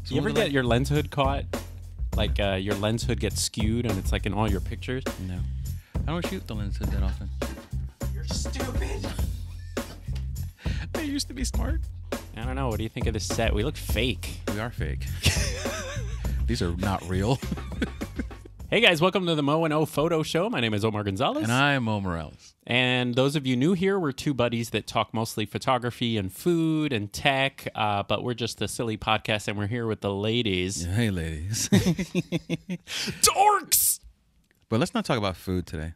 You ever get your lens hood caught? Like your lens hood gets skewed and it's like in all your pictures? No. I don't shoot the lens hood that often. You're stupid. I used to be smart. I don't know. What do you think of this set? We look fake. We are fake. These are not real. Hey guys, welcome to the Moe and O photo show. My name is Omar Gonzalez. And I'm Moe. And those of you new here, we're two buddies that talk mostly photography and food and tech, but we're just a silly podcast, and we're here with the ladies. Hey, ladies. Dorks! But let's not talk about food today.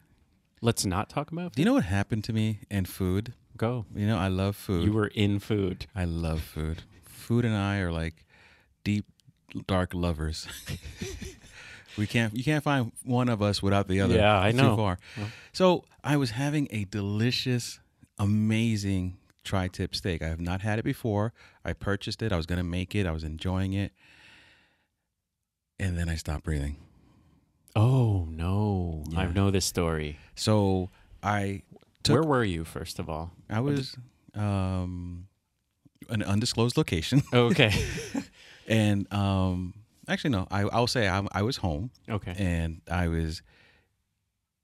Let's not talk about food? Do you know what happened to me in food? Go. You know, I love food. You were in food. I love food. Food and I are like deep, dark lovers. You can't find one of us without the other. Yeah, I know. Too far. Well. So I was having a delicious, amazing tri-tip steak. I have not had it before. I purchased it. I was going to make it. I was enjoying it. And then I stopped breathing. Oh, no. Yeah. I know this story. So I took... Where were you, first of all? I was an undisclosed location. Okay. And actually, no, I'll say I was home. Okay. And I was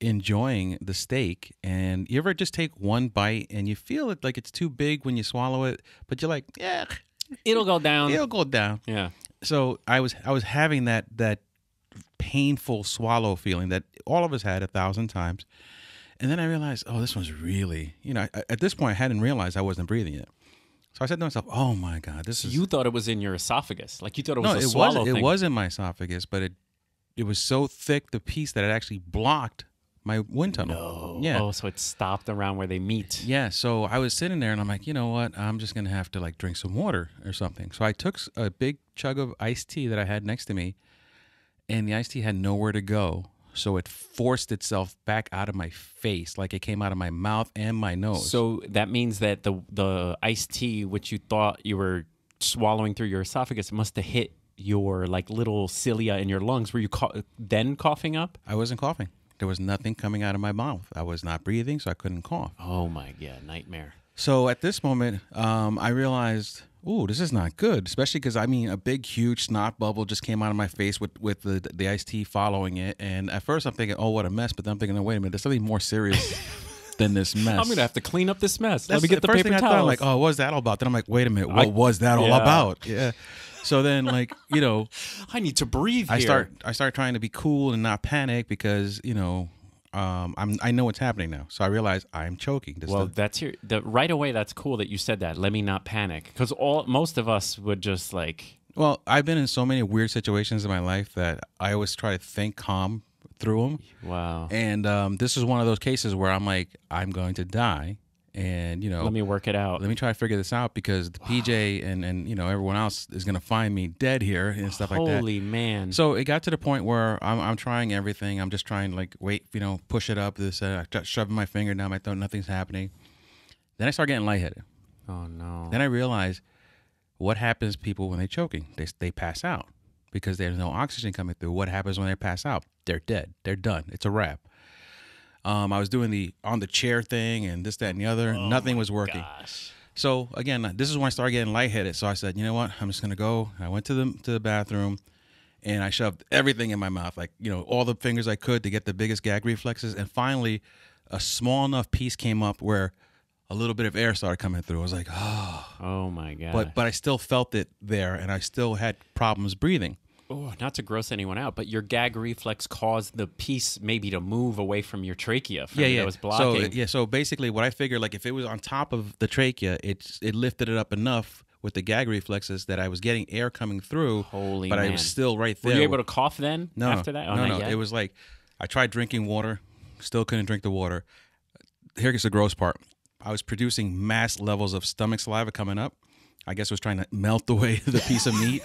enjoying the steak. And you ever just take one bite and you feel it like it's too big when you swallow it, but you're like, yeah, It'll go down. it'll go down. Yeah. So I was having that painful swallow feeling that all of us had 1,000 times. And then I realized, oh, this one's really, at this point I hadn't realized I wasn't breathing yet. So I said to myself, oh my God, this is... You thought it was in your esophagus. Like you thought it was a swallow thing. thing. It was in my esophagus, but it was so thick, the piece, that it actually blocked my wind tunnel. No. Yeah. Oh, so it stopped around where they meet. Yeah, so I was sitting there and I'm like, you know what? I'm just going to have to like drink some water or something. So I took a big chug of iced tea that I had next to me, and the iced tea had nowhere to go. So it forced itself back out of my face, like it came out of my mouth and my nose. So that means that the iced tea, which you thought you were swallowing through your esophagus, must have hit your like little cilia in your lungs. Were you then coughing up? I wasn't coughing. There was nothing coming out of my mouth. I was not breathing, so I couldn't cough. Oh my God, nightmare. So at this moment, I realized, ooh, this is not good, especially because, a big, huge snot bubble just came out of my face with the iced tea following it. And at first I'm thinking, oh, what a mess. But then I'm thinking, oh, wait a minute, there's something more serious than this mess. I'm going to have to clean up this mess. That's Let me get the first paper thing towels. I thought, like, oh, what was that all about? Then I'm like, wait a minute, what was that all about? Yeah. So then, like, I need to breathe I here. start trying to be cool and not panic because, I know what's happening now. So I realize I'm choking. Right away. That's cool that you said that. Let me not panic, because most of us would just like. Well, I've been in so many weird situations in my life that I always try to think calm through them. Wow. And this is one of those cases where I'm like, I'm going to die, and let me work it out. Let me try to figure this out, because the PJ and everyone else is going to find me dead here and stuff like that. Holy man. So it got to the point where I'm trying everything. I'm just trying to like push it up. Shoving my finger down my throat. Nothing's happening. Then I start getting lightheaded. Oh no. Then I realize what happens to people when they're choking. They pass out because there's no oxygen coming through. What happens when they pass out? They're dead. They're done. It's a wrap. I was doing the on the chair thing and this, that, and the other. Nothing was working. Gosh. So again, this is when I started getting lightheaded. So I said, you know what? I'm just gonna go. I went to the bathroom, and I shoved everything in my mouth, like all the fingers I could to get the biggest gag reflexes. And finally, a small enough piece came up where a little bit of air started coming through. I was like, oh. Oh my God. But I still felt it there, and I still had problems breathing. Oh, not to gross anyone out, but your gag reflex caused the piece maybe to move away from your trachea. That was blocking. So basically, what I figured, like if it was on top of the trachea, it lifted it up enough with the gag reflexes that I was getting air coming through. Holy but man. I was still right there. Were you able to cough then? No, after that? Oh, no. It was like I tried drinking water, still couldn't drink the water. Here's the gross part: I was producing mass levels of stomach saliva coming up. I guess it was trying to melt away the piece of meat.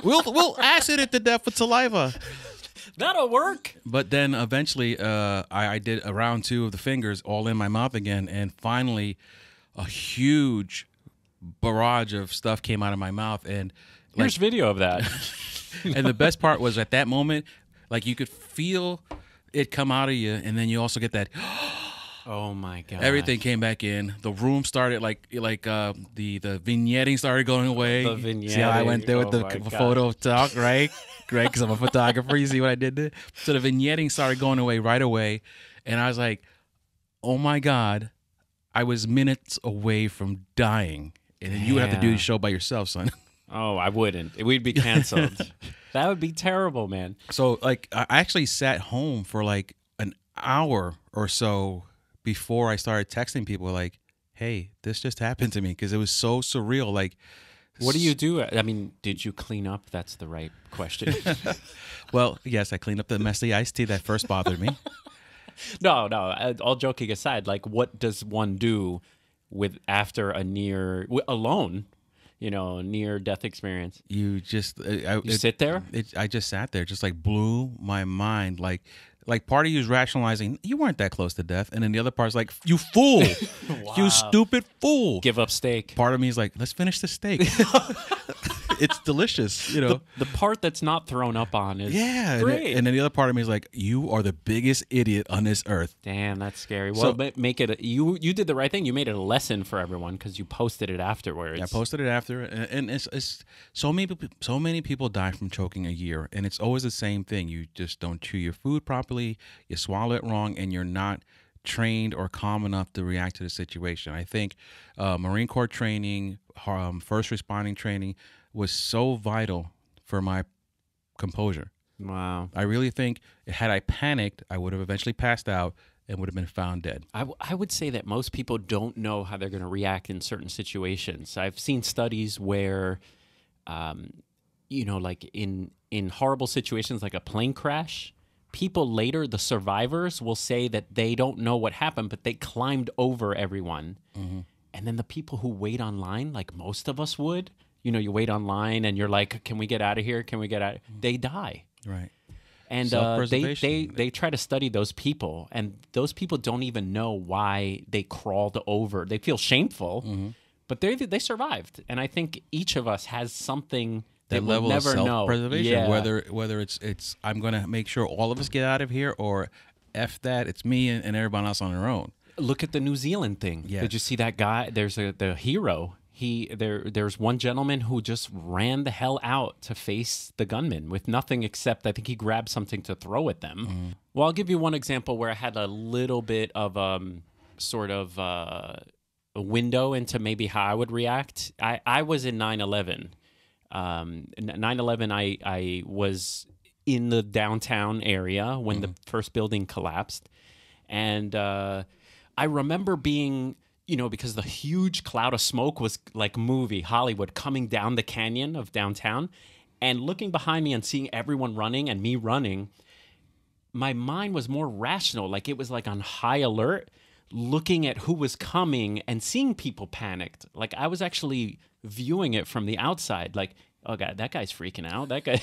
We'll acid it to death with saliva. That'll work. But then eventually I did a round 2 of the fingers all in my mouth again, and finally a huge barrage of stuff came out of my mouth. And here's video of that. And the best part was at that moment, like you could feel it come out of you, and then you also get that Oh my god. Everything came back in. The room started the vignetting started going away. The vignetting. See how I went there with Oh the my God. photo talk, right? Great, because I'm a photographer. You see what I did there? So the vignetting started going away right away, and I was like, "Oh my god!" I was minutes away from dying, and then you would have to do the show by yourself, son. Oh, I wouldn't. We'd be canceled. That would be terrible, man. So like, I actually sat home for like an hour or so before I started texting people like, "Hey, this just happened to me," because it was so surreal. Like, What do you do? I mean, did you clean up? That's the right question. well, yes, I cleaned up the messy iced tea that first bothered me. No. All joking aside, like, what does one do after a alone, near death experience? You just Sit there. I just sat there, just like blew my mind. Like part of you is rationalizing you weren't that close to death, and then the other part's like, "You fool, you stupid fool." Give up steak. Part of me is like, "Let's finish the steak." It's delicious, The part that's not thrown up on is great. And then the other part of me is like, "You are the biggest idiot on this earth." Damn, that's scary. Well, make it. You did the right thing. You made it a lesson for everyone because you posted it afterwards. I posted it after, and it's so many people die from choking a year, and it's always the same thing. You just don't chew your food properly, you swallow it wrong, and you're not trained or calm enough to react to the situation. I think Marine Corps training, first responding training was so vital for my composure. Wow. I really think had I panicked, I would have eventually passed out and would have been found dead. I would say that most people don't know how they're going to react in certain situations. I've seen studies where, like in horrible situations like a plane crash, people later, the survivors, will say that they don't know what happened, but they climbed over everyone. Mm-hmm. And then the people who wait online, like most of us would, you wait online and you're like, "Can we get out of here? Can we get out?" They die. Right. And they try to study those people, and those people don't even know why they crawled over. They feel shameful, but they survived. And I think each of us has something that level we'll never of self-preservation, know. Yeah. Whether it's I'm going to make sure all of us get out of here, or F that, it's me and everyone else on their own. Look at the New Zealand thing. Yes. Did you see that guy? There's the hero. There's one gentleman who just ran the hell out to face the gunman with nothing except, I think he grabbed something to throw at them. Mm-hmm. Well, I'll give you one example where I had a little bit of sort of a window into maybe how I would react. I was in 9/11. 9/11, I was in the downtown area when the first building collapsed. And I remember being, because the huge cloud of smoke was like movie Hollywood coming down the canyon of downtown, and looking behind me and seeing everyone running and me running, my mind was more rational. Like it was like on high alert, looking at who was coming and seeing people panicked. Like I was actually viewing it from the outside, like, "Oh God, that guy's freaking out. That guy,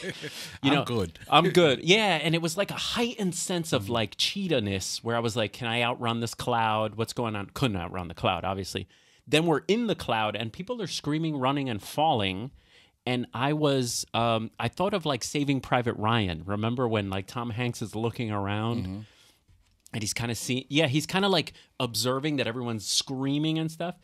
I'm good. I'm good." Yeah, and it was like a heightened sense of like cheetah-ness, where I was like, "Can I outrun this cloud? What's going on?" Couldn't outrun the cloud, obviously. Then we're in the cloud, and people are screaming, running, and falling. And I was, I thought of like Saving Private Ryan. Remember when like Tom Hanks is looking around, and he's kind of he's kind of like observing that everyone's screaming and stuff.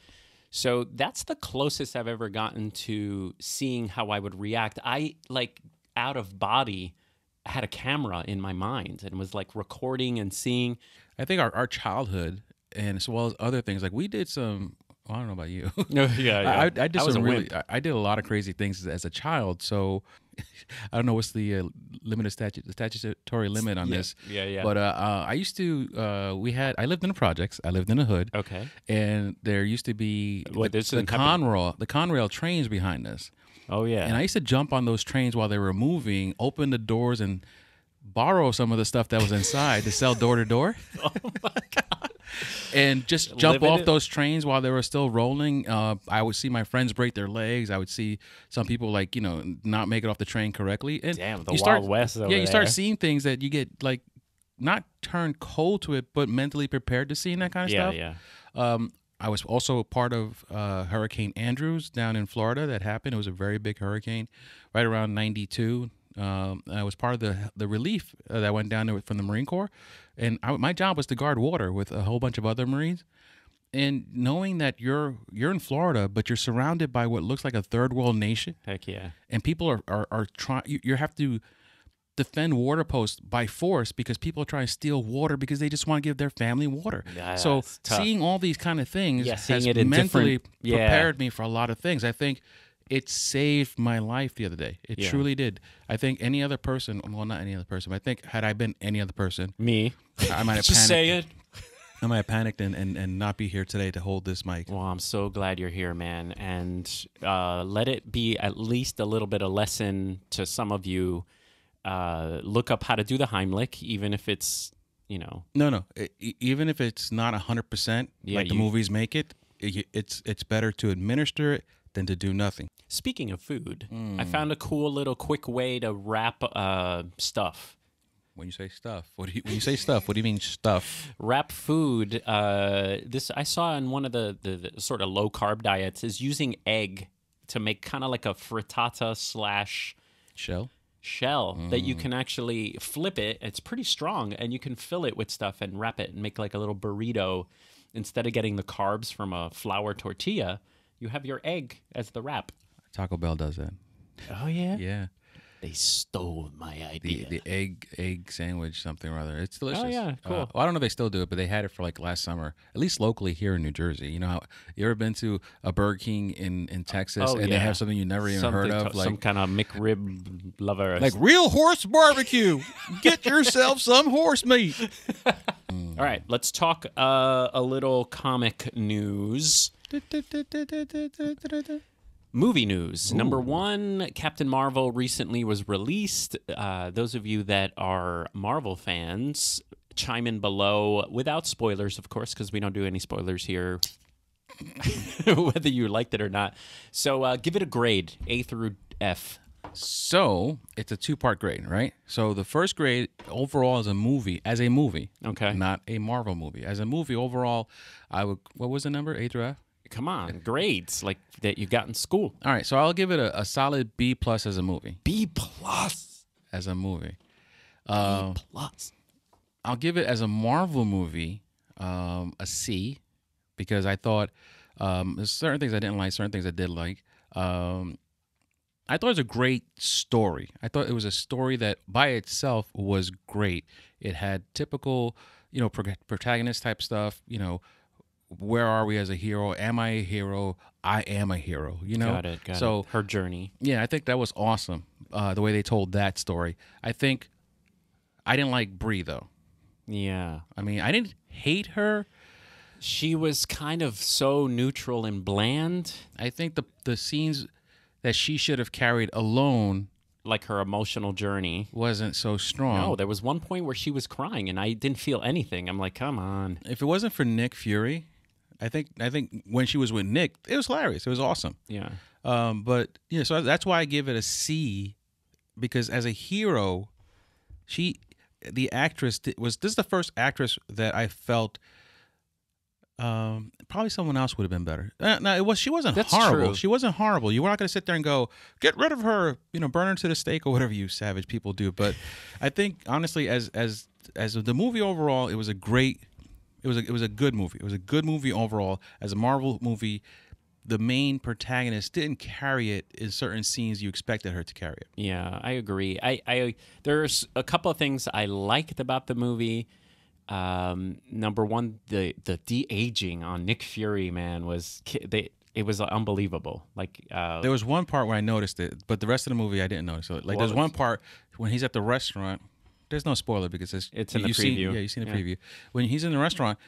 So that's the closest I've ever gotten to seeing how I would react. I, like, out of body, had a camera in my mind and was, like, recording and seeing. I think our childhood, and as well as other things, like we did some, well, I don't know about you. Yeah. I did some really, I did a lot of crazy things as a child. So I don't know what's the limited statutory limit on this. Yeah. But I used to, I lived in the projects. I lived in the hood. Okay. And there used to be the Conrail trains behind us. Oh, yeah. And I used to jump on those trains while they were moving, open the doors, and borrow some of the stuff that was inside to sell door to door. Oh, my God. And just jump off those trains while they were still rolling. I would see my friends break their legs. I would see some people not make it off the train correctly. And damn, the Wild West over there. Yeah, you start seeing things that you get like not turned cold to it, but mentally prepared to seeing that kind of stuff. Yeah. I was also part of Hurricane Andrews down in Florida that happened. It was a very big hurricane right around 92. I was part of the relief that went down there from the Marine Corps, and my job was to guard water with a whole bunch of other Marines. And knowing that you're in Florida, but you're surrounded by what looks like a third world nation. Heck yeah. And people are trying. You have to defend water posts by force because people are trying to steal water because they just want to give their family water. Yeah, so tough. Seeing all these kind of things seeing has it in mentally different- prepared me for a lot of things. I think it saved my life the other day. It truly did. I think any other person, well, not any other person, but I think had I been any other person, Me. I might have Just say it. I might have panicked and not be here today to hold this mic. Well, I'm so glad you're here, man. And let it be at least a little bit of lesson to some of you. Look up how to do the Heimlich, even if it's, No. Even if it's not 100%, like the movies make it, it's better to administer it than to do nothing. Speaking of food, I found a cool little quick way to wrap stuff. When you say stuff, when you say stuff, what do you mean stuff? Wrap food. This I saw in one of the sort of low carb diets is using egg to make kind of like a frittata / shell that you can actually flip it. It's pretty strong, and you can fill it with stuff and wrap it and make like a little burrito. Instead of getting the carbs from a flour tortilla, you have your egg as the wrap. Taco Bell does that. Oh yeah, Yeah. They stole my idea. The egg sandwich something or other. It's delicious. Oh yeah, cool. Well, I don't know if they still do it, but they had it for like last summer, at least locally here in New Jersey. You know, you ever been to a Burger King in Texas and they have something you never even heard of, like some kind of McRib lover, like real horse barbecue. Get yourself some horse meat. All right, let's talk a little comic news. Movie news. Number one, Captain Marvel recently was released. Those of you that are Marvel fans, chime in below without spoilers, of course, because we don't do any spoilers here, whether you liked it or not. So give it a grade, A through F. So it's a 2-part grade, right? So the first grade overall as a movie, okay, not a Marvel movie, as a movie overall, I would. What was the number? A through F. Come on, grades like that you got in school. All right, so I'll give it a solid B+ as a movie. B+ as a movie. B+. I'll give it as a Marvel movie a C, because I thought there's certain things I didn't like, certain things I did like. I thought it was a great story. I thought it was a story that by itself was great. It had typical, protagonist type stuff, where are we as a hero? Am I a hero? I am a hero, Got it. So her journey. Yeah, I think that was awesome, the way they told that story. I think I didn't like Brie, though. Yeah. I mean, I didn't hate her. She was kind of so neutral and bland. I think the scenes that she should have carried alone, like her emotional journey, wasn't so strong. No, there was one point where she was crying, and I didn't feel anything. I'm like, come on. If it wasn't for Nick Fury, I think when she was with Nick, it was hilarious. It was awesome. Yeah. But so that's why I give it a C, because as a hero, the actress this is the first actress that I felt. Probably someone else would have been better. No, she wasn't That's horrible. true. She wasn't horrible. You were not going to sit there and go, get rid of her, burn her to the stake or whatever you savage people do. But I think honestly, as the movie overall, it was a great. It was a good movie. It was a good movie overall. As a Marvel movie, the main protagonist didn't carry it in certain scenes you expected her to carry it. Yeah, I agree. I there's a couple of things I liked about the movie. Number one, the de-aging on Nick Fury, man, it was unbelievable. Like there was one part where I noticed it, but the rest of the movie I didn't notice. So, there's one part when he's at the restaurant. There's no spoiler because it's in the preview. You've seen the preview. When he's in the restaurant,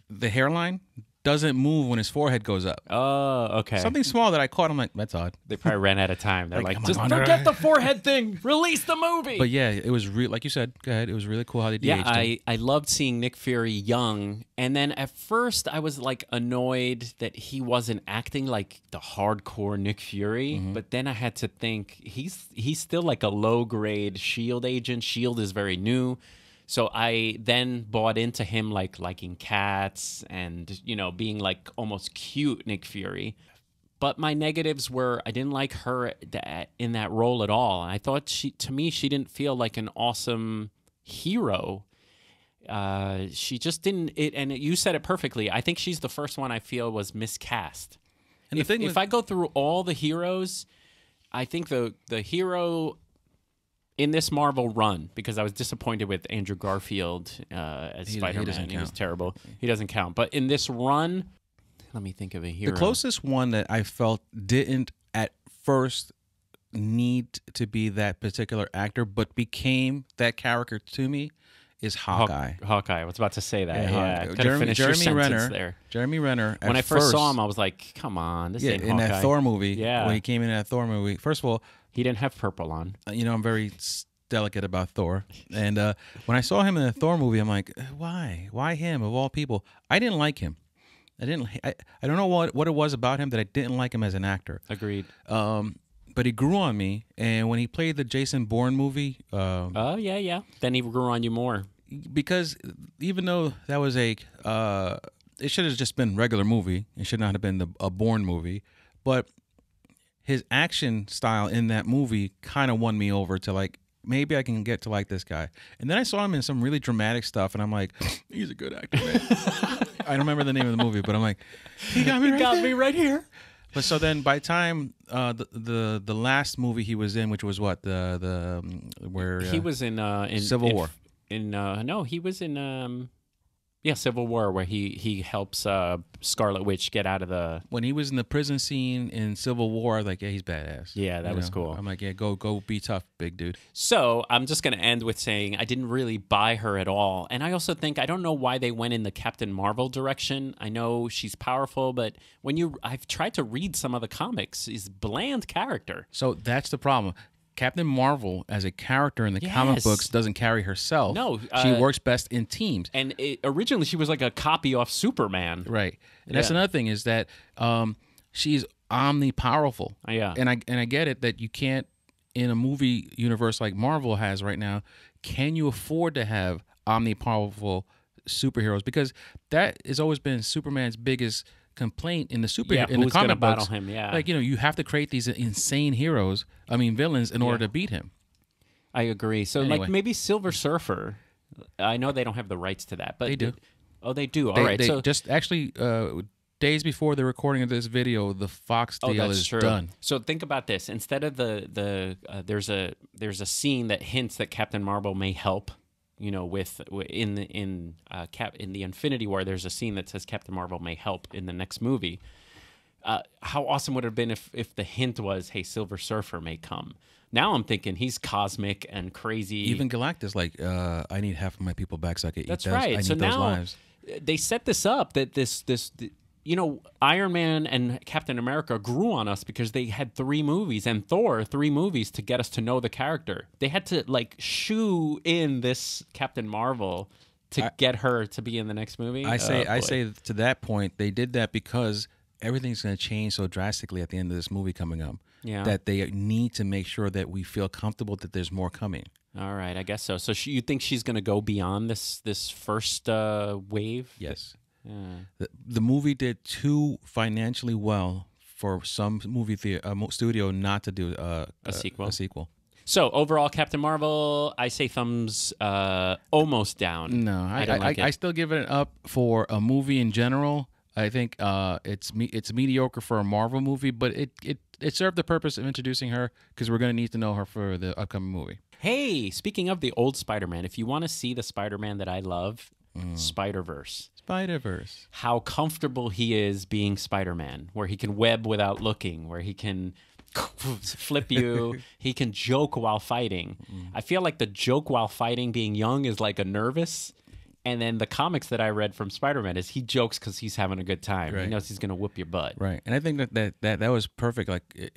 the hairline doesn't move when his forehead goes up. Oh, okay. Something small that I caught. I'm like, that's odd. They probably ran out of time. They're like just on, forget the forehead thing. Release the movie. But yeah, it was like you said. Go ahead. It was really cool how they de-aged him. I loved seeing Nick Fury young, and then at first I was like annoyed that he wasn't acting like the hardcore Nick Fury. Mm-hmm. But then I had to think he's still like a low grade Shield agent. Shield is very new. So I then bought into him like liking cats and, being like almost cute Nick Fury. But my negatives were I didn't like her in that role at all. I thought she didn't feel like an awesome hero. She just didn't. You said it perfectly. I think she's the first one I feel was miscast. And if I go through all the heroes, I think the hero in this Marvel run, because I was disappointed with Andrew Garfield as Spider-Man. He was terrible. He doesn't count. But in this run, let me think of a hero. The closest one that I felt didn't at first need to be that particular actor, but became that character to me is Hawkeye. Hawkeye. I was about to say that. Yeah. Jeremy Renner. When I first saw him, I was like, come on, this ain't Hawkeye. In that Thor movie. Yeah. When he came in that Thor movie. First of all, he didn't have purple on. I'm very delicate about Thor. And when I saw him in the Thor movie, I'm like, why? Why him of all people? I didn't like him. I don't know what it was about him that I didn't like him as an actor. Agreed. But he grew on me, and when he played the Jason Bourne movie, then he grew on you more. Because even though that was it should have just been a regular movie. It should not have been a Bourne movie. But his action style in that movie kind of won me over to like, maybe I can get to like this guy. And then I saw him in some really dramatic stuff, and I'm like, he's a good actor, man. I don't remember the name of the movie, but I'm like, he got me right here. But so then, by the time the last movie he was in, which was what where he was in Civil War. No, he was in Civil War, where he helps Scarlet Witch get out of the. When he was in the prison scene in Civil War, I was like, yeah, he's badass. Yeah, that was cool. I'm like, yeah, go be tough, big dude. So I'm just gonna end with saying I didn't really buy her at all, and I also think I don't know why they went in the Captain Marvel direction. I know she's powerful, but I've tried to read some of the comics, is bland character. So that's the problem. Captain Marvel, as a character in the comic books, doesn't carry herself. No. She works best in teams. And originally, she was like a copy off Superman. Right. And that's another thing, is that she's omnipowerful. Yeah. And I get it that you can't, in a movie universe like Marvel has right now, can you afford to have omnipowerful superheroes? Because that has always been Superman's biggest complaint in the in the comic books. Him, like, you have to create these insane villains in order to beat him. I agree. So like maybe Silver Surfer. I know they don't have the rights to that, but they do. All right. So just actually days before the recording of this video, the Fox deal is done. So think about this. Instead of there's a scene that hints that Captain Marvel may help. In the Infinity War, there's a scene that says Captain Marvel may help in the next movie. How awesome would it have been if the hint was, hey, Silver Surfer may come? Now I'm thinking he's cosmic and crazy. Even Galactus, like, I need half of my people back so I can eat those. Right. I need so those now lives. They set this up that this Iron Man and Captain America grew on us because they had 3 movies, and Thor 3 movies to get us to know the character. They had to like shoe in this Captain Marvel to get her to be in the next movie. I say to that point, they did that because everything's going to change so drastically at the end of this movie coming up. Yeah. That they need to make sure that we feel comfortable that there's more coming. All right, I guess so. So you think she's going to go beyond this first wave? Yes. Yeah. The movie did too financially well for some movie studio not to do a sequel. So overall, Captain Marvel, I say thumbs almost down. No, I still give it an up for a movie in general. I think it's mediocre for a Marvel movie, but it served the purpose of introducing her because we're going to need to know her for the upcoming movie. Hey, speaking of the old Spider-Man, if you want to see the Spider-Man that I love, Spider-Verse. How comfortable he is being Spider-Man, where he can web without looking, where he can flip you, he can joke while fighting. I feel like the joke while fighting being young is like a nervous, and then the comics that I read from Spider-Man is he jokes because he's having a good time. Right. He knows he's going to whoop your butt. Right, and I think that was perfect. Like,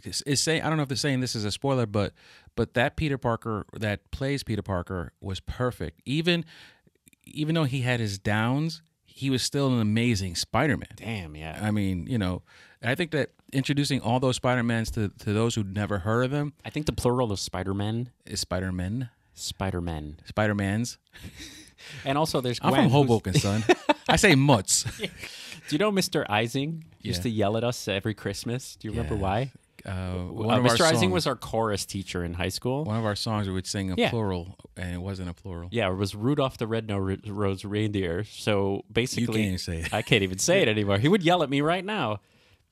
it's saying, I don't know if they're saying this is a spoiler, but that Peter Parker that plays Peter Parker was perfect. Even though he had his downs, he was still an amazing Spider-Man. Damn, yeah. I mean, I think that introducing all those Spider-Mans to those who'd never heard of them. I think the plural of Spider-Men is Spider-Men. Spider-Men. Spider-Mans. And also there's Gwen. I'm from Hoboken, son. I say mutts. you know Mr. Ising used Yeah. to yell at us every Christmas? Do you remember why? Mr. Mr. Ising was our chorus teacher in high school. One of our songs we would sing a plural, and it wasn't a plural. Yeah, it was Rudolph the Red-Nosed Reindeer. So basically, You can't even say it. I can't even say it anymore. He would yell at me right now.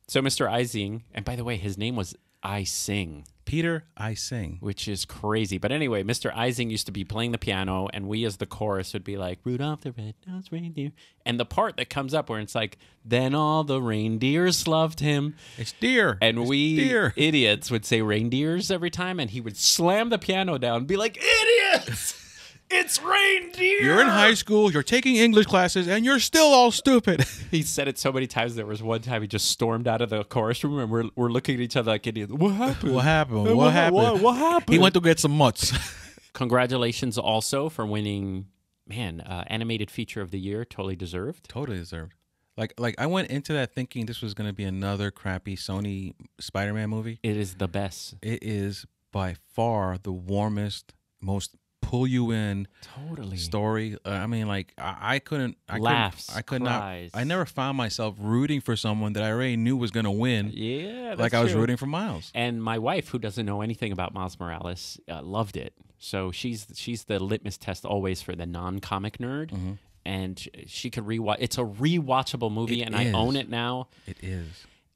So Mr. Ising, and by the way, his name was I Sing. Peter, I sing. Which is crazy. But anyway, Mr. Ising used to be playing the piano, and we as the chorus would be like, Rudolph the Red-Nosed Reindeer. And the part that comes up where it's like, then all the reindeers loved him. It's deer. And it's we deer. idiots would say reindeers every time, and he would slam the piano down and be like, idiots! It's reindeer! You're in high school, you're taking English classes, and you're still all stupid. He said it so many times. There was one time he just stormed out of the chorus room, and we're looking at each other like idiots. What happened? What happened? What happened? What happened? He went to get some mutts. Congratulations also for winning, animated feature of the year. Totally deserved. Totally deserved. Like I went into that thinking this was going to be another crappy Sony Spider-Man movie. It is the best. It is by far the warmest, most pull you in story. I mean, like I couldn't Laughs, I could cries. not. I never found myself rooting for someone that I already knew was going to win. Yeah, that's like I was true. rooting for Miles. And my wife, who doesn't know anything about Miles Morales, loved it. So she's the litmus test always for the non-comic nerd. Mm-hmm. And she could rewatch. It's a rewatchable movie, It and is. I own it now. It is.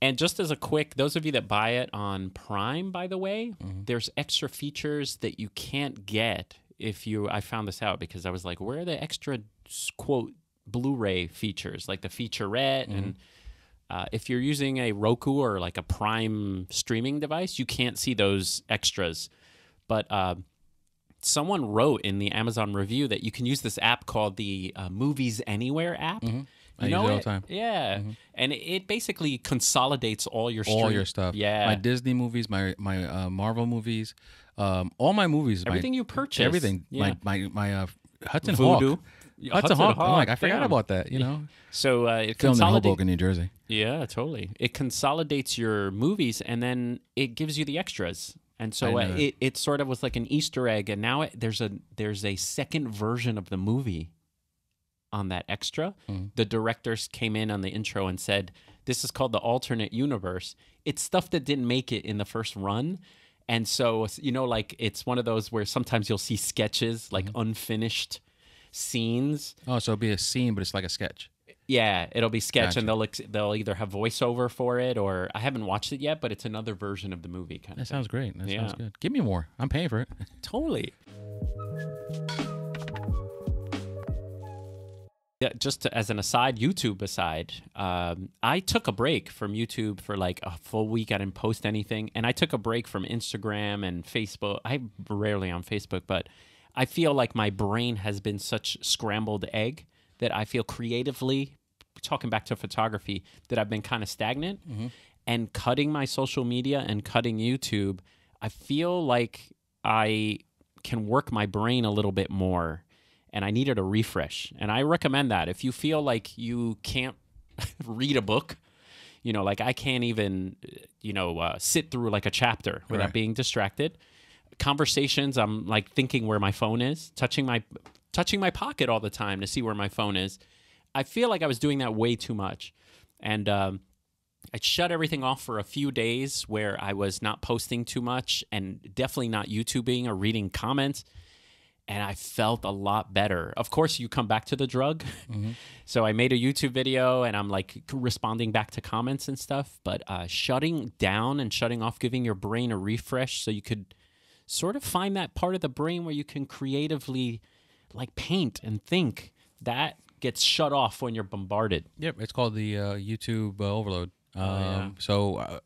And just as a quick, those of you that buy it on Prime, by the way, there's extra features that you can't get if you. I found this out because I was like, where are the extra quote Blu-ray features, like the featurette and. If you're using a Roku or like a Prime streaming device, you can't see those extras. But someone wrote in the Amazon review that you can use this app called the Movies Anywhere app. I use it all the time. Yeah, and it basically consolidates all your stuff. Yeah, my Disney movies, my Marvel movies, all my movies, everything you purchase, everything. Yeah. My Hudson Voodoo. Hawk. Hudson Hawk. I'm like, I forgot damn. about that. You know, So it filmed in consolidates. Hoboken, New Jersey. Yeah, totally. It consolidates your movies, and then it gives you the extras. And so I know that. it sort of was like an Easter egg, and now there's a second version of the movie on that extra. The directors came in on the intro and said, this is called the alternate universe. It's stuff that didn't make it in the first run. And so, like it's one of those where sometimes you'll see sketches, like unfinished scenes. Oh, so it'll be a scene, but it's like a sketch. Yeah, it'll be sketch, Gotcha. and they'll either have voiceover for it, or I haven't watched it yet, but it's another version of the movie. Kind That of sounds great. That Yeah. sounds good. Give me more. I'm paying for it. totally. Yeah, just as an aside, YouTube aside, I took a break from YouTube for like a full week. I didn't post anything, and I took a break from Instagram and Facebook. I'm rarely on Facebook, but I feel like my brain has been such scrambled egg that I feel creatively, talking back to photography, that I've been kind of stagnant. And cutting my social media and cutting YouTube, I feel like I can work my brain a little bit more, and I needed a refresh. And I recommend that. If you feel like you can't read a book, like I can't even, sit through like a chapter without Right. being distracted. Conversations, I'm like thinking where my phone is, touching my pocket all the time to see where my phone is. I feel like I was doing that way too much. And I shut everything off for a few days where I was not posting too much and definitely not YouTubing or reading comments. And I felt a lot better. Of course, you come back to the drug. So I made a YouTube video and I'm like responding back to comments and stuff. But shutting down and shutting off, giving your brain a refresh so you could sort of find that part of the brain where you can creatively like paint and think, that gets shut off when you're bombarded. Yep, it's called the YouTube overload. Yeah. So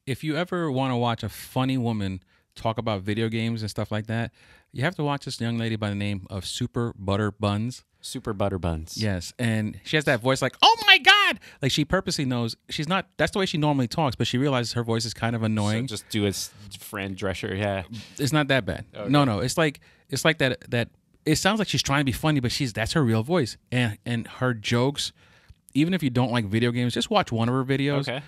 if you ever want to watch a funny woman talk about video games and stuff like that, you have to watch this young lady by the name of Super Butter Buns. Super Butter Buns. Yes, and she has that voice like, oh my God! Like she purposely knows she's not, that's the way she normally talks, but she realizes her voice is kind of So annoying. just do a Fran Drescher, yeah. It's not that bad. Okay. No, it's like that it sounds like she's trying to be funny, but that's her real voice. And her jokes, even if you don't like video games, just watch one of her videos. Okay.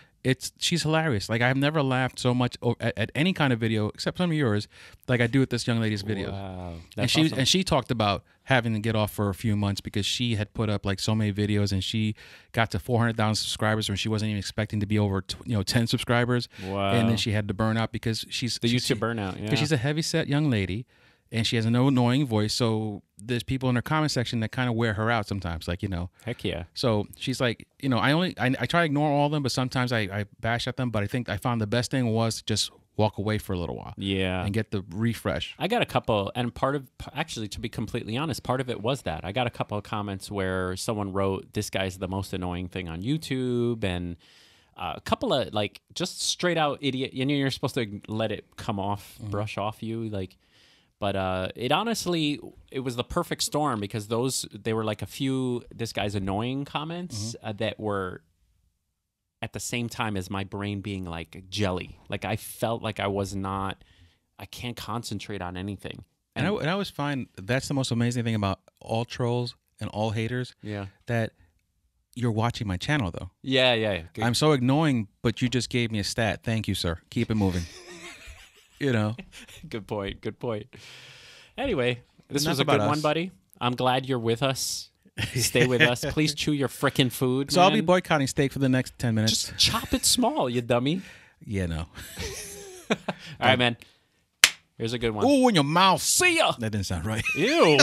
she's hilarious. Like I've never laughed so much at any kind of video except some of yours, like I do with this young lady's video. Wow, And she talked about having to get off for a few months because she had put up like so many videos, and she got to 400,000 subscribers when she wasn't even expecting to be over 10 subscribers. Wow. And then she had to burn out because she's YouTube burnout. Yeah, because she's a heavy set young lady. And she has an annoying voice, so there's people in her comment section that kind of wear her out sometimes, like, Heck yeah. So she's like, I try to ignore all of them, but sometimes I bash at them. But I think I found the best thing was to just walk away for a little while. Yeah. And get the refresh. I got a couple, and actually, to be completely honest, part of it was that. I got a couple of comments where someone wrote, "This guy's the most annoying thing on YouTube," and a couple of, like, just straight out idiot, you're supposed to let it come off, brush off you, like... But it honestly, it was the perfect storm because they were like a few, this guy's annoying comments that were at the same time as my brain being like jelly. Like I felt like I can't concentrate on anything. And I always find that's the most amazing thing about all trolls and all haters. Yeah. That you're watching my channel though. Yeah. Good. I'm so annoying, but you just gave me a stat. Thank you, sir. Keep it moving. Good point. Anyway, this was a about good one, us. buddy. I'm glad you're with us. Stay with us. Please chew your frickin' food. So man. I'll be boycotting steak for the next 10 minutes. Just chop it small, you dummy. Yeah, no. All right, man. Here's a good one. Ooh, in your mouth. See ya. That didn't sound right. Ew.